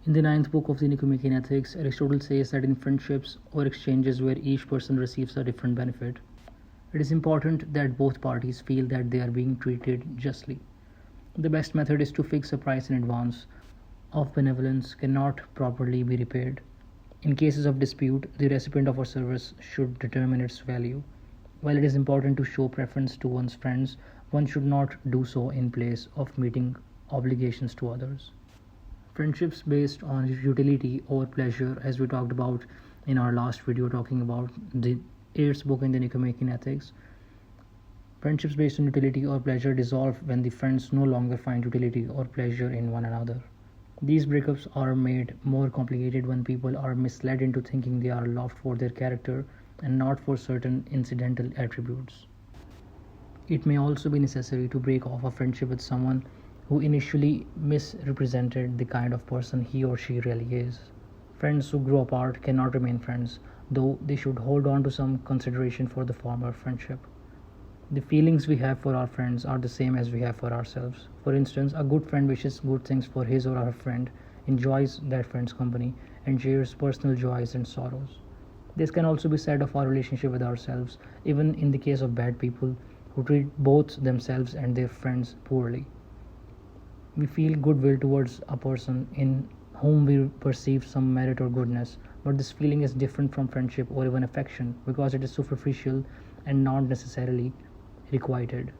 In the ninth book of the Nicomachean Ethics, Aristotle says that in friendships or exchanges where each person receives a different benefit, it is important that both parties feel that they are being treated justly. The best method is to fix a price in advance of benevolence cannot properly be repaid. In cases of dispute, the recipient of a service should determine its value. While it is important to show preference to one's friends, one should not do so in place of meeting obligations to others. Friendships based on utility or pleasure, as we talked about in our last video talking about the eighth book in the Nicomachean Ethics. Friendships based on utility or pleasure dissolve when the friends no longer find utility or pleasure in one another. These breakups are made more complicated when people are misled into thinking they are loved for their character and not for certain incidental attributes. It may also be necessary to break off a friendship with someone who initially misrepresented the kind of person he or she really is. Friends who grow apart cannot remain friends, though they should hold on to some consideration for the former friendship. The feelings we have for our friends are the same as we have for ourselves. For instance, a good friend wishes good things for his or her friend, enjoys that friend's company, and shares personal joys and sorrows. This can also be said of our relationship with ourselves, even in the case of bad people who treat both themselves and their friends poorly. We feel goodwill towards a person in whom we perceive some merit or goodness, but this feeling is different from friendship or even affection because it is superficial and not necessarily requited.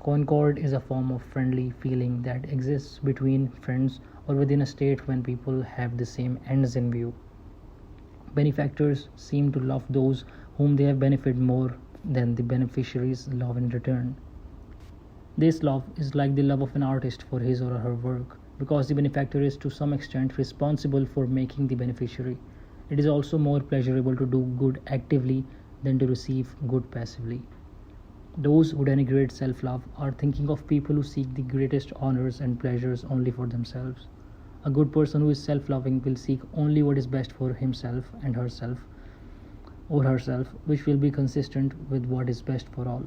Concord is a form of friendly feeling that exists between friends or within a state when people have the same ends in view. Benefactors seem to love those whom they have benefited more than the beneficiaries love in return. This love is like the love of an artist for his or her work, because the benefactor is to some extent responsible for making the beneficiary. It is also more pleasurable to do good actively than to receive good passively. Those who denigrate self-love are thinking of people who seek the greatest honors and pleasures only for themselves. A good person who is self-loving will seek only what is best for himself and herself, which will be consistent with what is best for all.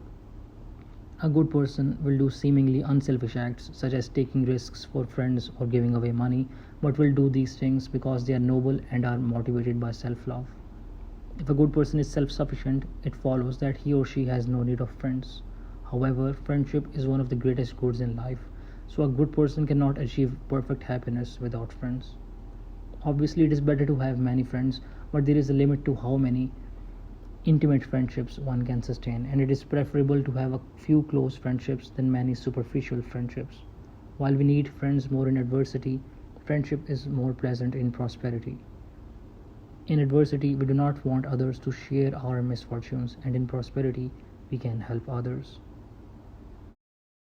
A good person will do seemingly unselfish acts, such as taking risks for friends or giving away money, but will do these things because they are noble and are motivated by self-love. If a good person is self-sufficient, it follows that he or she has no need of friends. However, friendship is one of the greatest goods in life, so a good person cannot achieve perfect happiness without friends. Obviously, it is better to have many friends, but there is a limit to how many intimate friendships one can sustain, and it is preferable to have a few close friendships than many superficial friendships. While we need friends more in adversity, friendship is more pleasant in prosperity. In adversity, we do not want others to share our misfortunes, and in prosperity, we can help others.